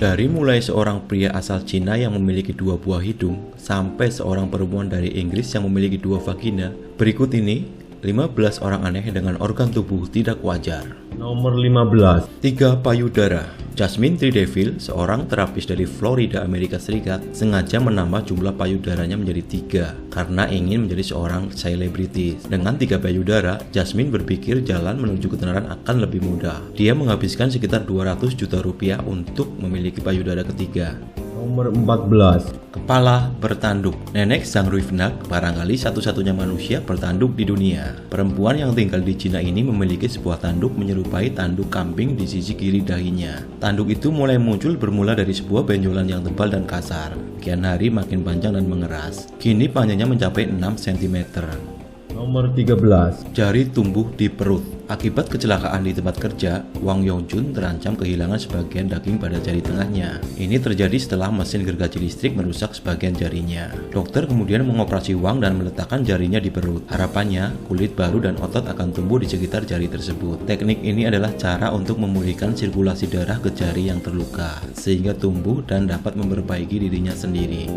Dari mulai seorang pria asal Cina yang memiliki 2 buah hidung, sampai seorang perempuan dari Inggris yang memiliki 2 vagina, berikut ini 15 orang aneh dengan organ tubuh tidak wajar. Nomor 15. 3 payudara. Jasmine Trideville, seorang terapis dari Florida, Amerika Serikat, sengaja menambah jumlah payudaranya menjadi 3 karena ingin menjadi seorang selebriti. Dengan 3 payudara, Jasmine berpikir jalan menuju ketenaran akan lebih mudah. Dia menghabiskan sekitar 200 juta rupiah untuk memiliki payudara ketiga. Nomor 14. Kepala bertanduk. Nenek Zhang Ruifnak barangkali satu-satunya manusia bertanduk di dunia. Perempuan yang tinggal di Cina ini memiliki sebuah tanduk menyerupai tanduk kambing di sisi kiri dahinya. Tanduk itu mulai muncul bermula dari sebuah benjolan yang tebal dan kasar. Kian hari makin panjang dan mengeras. Kini panjangnya mencapai 6 cm. Nomor 13. Jari tumbuh di perut. Akibat kecelakaan di tempat kerja, Wang Yongjun terancam kehilangan sebagian daging pada jari tengahnya. Ini terjadi setelah mesin gergaji listrik merusak sebagian jarinya. Dokter kemudian mengoperasi Wang dan meletakkan jarinya di perut. Harapannya, kulit baru dan otot akan tumbuh di sekitar jari tersebut. Teknik ini adalah cara untuk memulihkan sirkulasi darah ke jari yang terluka, sehingga tumbuh dan dapat memperbaiki dirinya sendiri.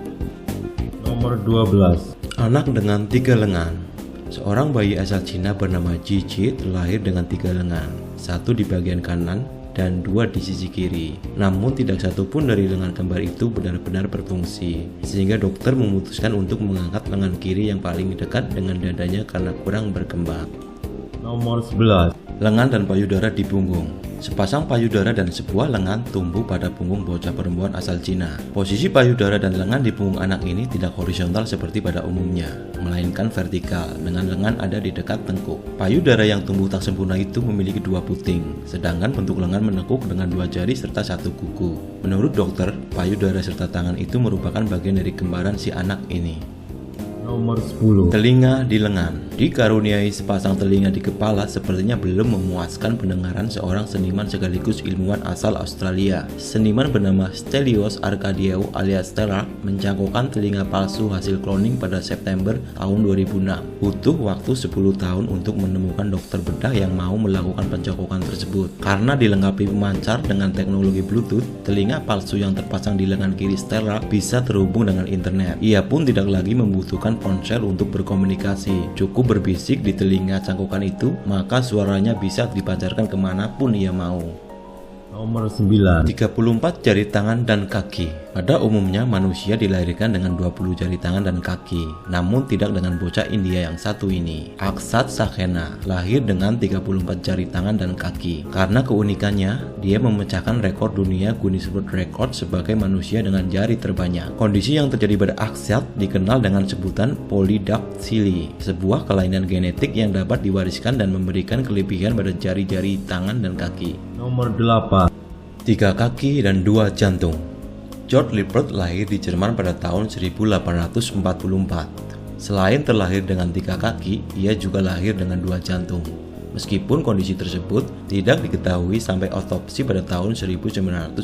Nomor 12. Anak dengan 3 lengan. Seorang bayi asal Cina bernama Gigi terlahir dengan 3 lengan, 1 di bagian kanan dan 2 di sisi kiri. Namun tidak satu pun dari lengan kembar itu benar-benar berfungsi, sehingga dokter memutuskan untuk mengangkat lengan kiri yang paling dekat dengan dadanya karena kurang berkembang. Nomor 11. Lengan dan payudara di punggung. Sepasang payudara dan sebuah lengan tumbuh pada punggung bocah perempuan asal Cina. Posisi payudara dan lengan di punggung anak ini tidak horizontal seperti pada umumnya, melainkan vertikal dengan lengan ada di dekat tengkuk. Payudara yang tumbuh tak sempurna itu memiliki 2 puting, sedangkan bentuk lengan menekuk dengan 2 jari serta 1 kuku. Menurut dokter, payudara serta tangan itu merupakan bagian dari kembaran si anak ini. Nomor 10. Telinga di lengan. Dikaruniai sepasang telinga di kepala sepertinya belum memuaskan pendengaran seorang seniman sekaligus ilmuwan asal Australia. Seniman bernama Stelios Arkadiou alias Stella mencangkokkan telinga palsu hasil cloning pada September tahun 2006. Butuh waktu 10 tahun untuk menemukan dokter bedah yang mau melakukan pencangkokan tersebut. Karena dilengkapi pemancar dengan teknologi Bluetooth, telinga palsu yang terpasang di lengan kiri Stella bisa terhubung dengan internet. Ia pun tidak lagi membutuhkan ponsel untuk berkomunikasi. Cukup berbisik di telinga cangkokan itu, maka suaranya bisa dipancarkan kemanapun ia mau. Nomor 9. 34 jari tangan dan kaki. Pada umumnya manusia dilahirkan dengan 20 jari tangan dan kaki, namun tidak dengan bocah India yang satu ini. Akshat Saxena lahir dengan 34 jari tangan dan kaki. Karena keunikannya, dia memecahkan rekor dunia Guinness World Record sebagai manusia dengan jari terbanyak. Kondisi yang terjadi pada Akshat dikenal dengan sebutan polydactyly, sebuah kelainan genetik yang dapat diwariskan dan memberikan kelebihan pada jari-jari tangan dan kaki. Nomor 8. 3 kaki dan 2 jantung. George Lippert lahir di Jerman pada tahun 1844. Selain terlahir dengan 3 kaki, ia juga lahir dengan 2 jantung. Meskipun kondisi tersebut tidak diketahui sampai otopsi pada tahun 1906.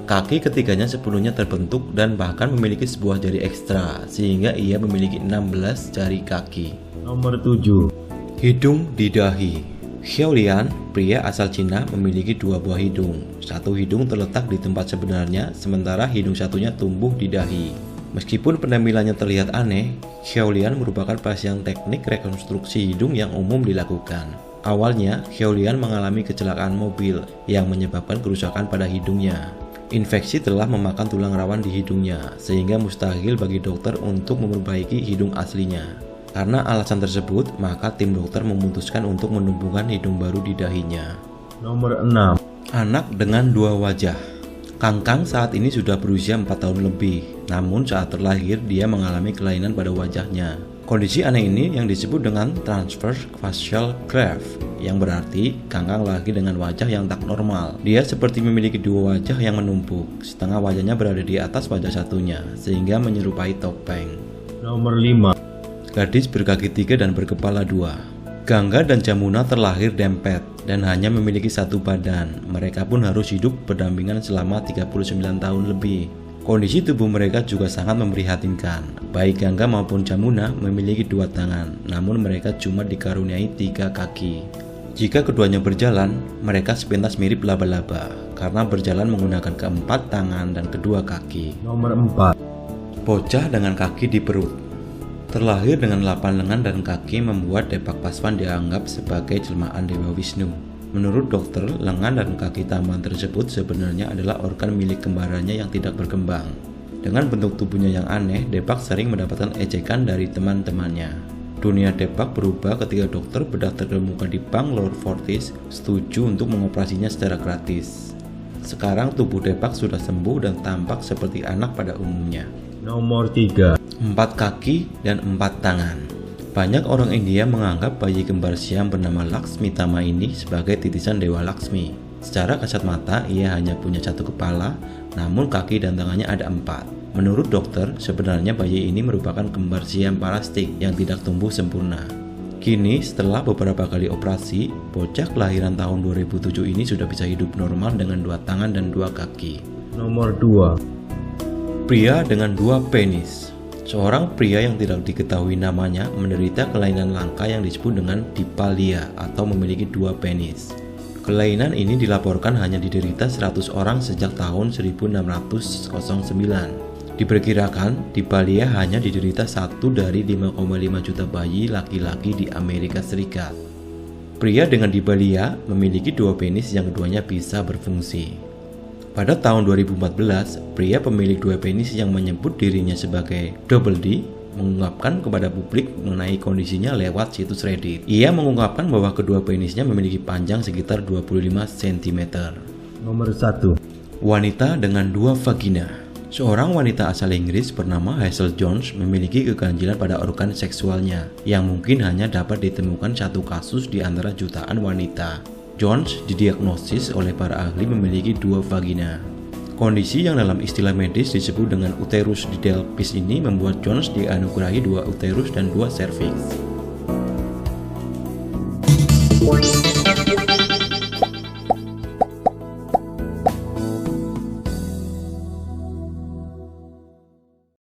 Kaki ketiganya sepenuhnya terbentuk dan bahkan memiliki sebuah jari ekstra, sehingga ia memiliki 16 jari kaki. Nomor 7. Hidung di dahi. Xiaolian, pria asal Cina, memiliki 2 buah hidung. Satu hidung terletak di tempat sebenarnya, sementara hidung satunya tumbuh di dahi. Meskipun penampilannya terlihat aneh, Xiaolian merupakan pasien teknik rekonstruksi hidung yang umum dilakukan. Awalnya, Xiaolian mengalami kecelakaan mobil yang menyebabkan kerusakan pada hidungnya. Infeksi telah memakan tulang rawan di hidungnya, sehingga mustahil bagi dokter untuk memperbaiki hidung aslinya. Karena alasan tersebut, maka tim dokter memutuskan untuk menumbuhkan hidung baru di dahinya. Nomor 6. Anak dengan 2 wajah. Kangkang saat ini sudah berusia 4 tahun lebih, namun saat terlahir dia mengalami kelainan pada wajahnya. Kondisi aneh ini yang disebut dengan transverse facial cleft, yang berarti Kangkang lahir dengan wajah yang tak normal. Dia seperti memiliki 2 wajah yang menumpuk, setengah wajahnya berada di atas wajah satunya, sehingga menyerupai topeng. Nomor 5. Gadis berkaki 3 dan berkepala 2. Gangga dan Jamuna terlahir dempet dan hanya memiliki 1 badan. Mereka pun harus hidup berdampingan selama 39 tahun lebih. Kondisi tubuh mereka juga sangat memprihatinkan. Baik Gangga maupun Jamuna memiliki 2 tangan, namun mereka cuma dikaruniai 3 kaki. Jika keduanya berjalan, mereka sepintas mirip laba-laba. karena berjalan menggunakan keempat tangan dan kedua kaki. Nomor 4. Bocah dengan kaki di perut. Terlahir dengan 8 lengan dan kaki membuat Depak Paswan dianggap sebagai jelmaan Dewa Wisnu. Menurut dokter, lengan dan kaki tambahan tersebut sebenarnya adalah organ milik kembarannya yang tidak berkembang. Dengan bentuk tubuhnya yang aneh, Depak sering mendapatkan ejekan dari teman-temannya. Dunia Depak berubah ketika dokter bedah terkemuka di Bangalore Fortis setuju untuk mengoperasinya secara gratis. Sekarang tubuh Depak sudah sembuh dan tampak seperti anak pada umumnya. Nomor 3. 4 kaki dan 4 tangan. Banyak orang India menganggap bayi kembar siam bernama Laksmi Tama ini sebagai titisan Dewa Laksmi. Secara kasat mata, ia hanya punya 1 kepala, namun kaki dan tangannya ada 4. Menurut dokter, sebenarnya bayi ini merupakan kembar siam parastik yang tidak tumbuh sempurna. Kini, setelah beberapa kali operasi, bocah kelahiran tahun 2007 ini sudah bisa hidup normal dengan 2 tangan dan 2 kaki. Nomor 2. Pria dengan 2 penis. Seorang pria yang tidak diketahui namanya menderita kelainan langka yang disebut dengan dipalia atau memiliki 2 penis. Kelainan ini dilaporkan hanya diderita 100 orang sejak tahun 1609. Diperkirakan dipalia hanya diderita 1 dari 5,5 juta bayi laki-laki di Amerika Serikat. Pria dengan dipalia memiliki 2 penis yang keduanya bisa berfungsi. Pada tahun 2014, pria pemilik 2 penis yang menyebut dirinya sebagai Double D mengungkapkan kepada publik mengenai kondisinya lewat situs Reddit. Ia mengungkapkan bahwa kedua penisnya memiliki panjang sekitar 25 cm. Nomor 1. Wanita dengan 2 vagina. Seorang wanita asal Inggris bernama Hazel Jones memiliki keganjilan pada organ seksualnya yang mungkin hanya dapat ditemukan 1 kasus di antara jutaan wanita. Jones didiagnosis oleh para ahli memiliki 2 vagina. Kondisi yang dalam istilah medis disebut dengan uterus didelphys ini membuat Jones dianugerahi 2 uterus dan 2 serviks.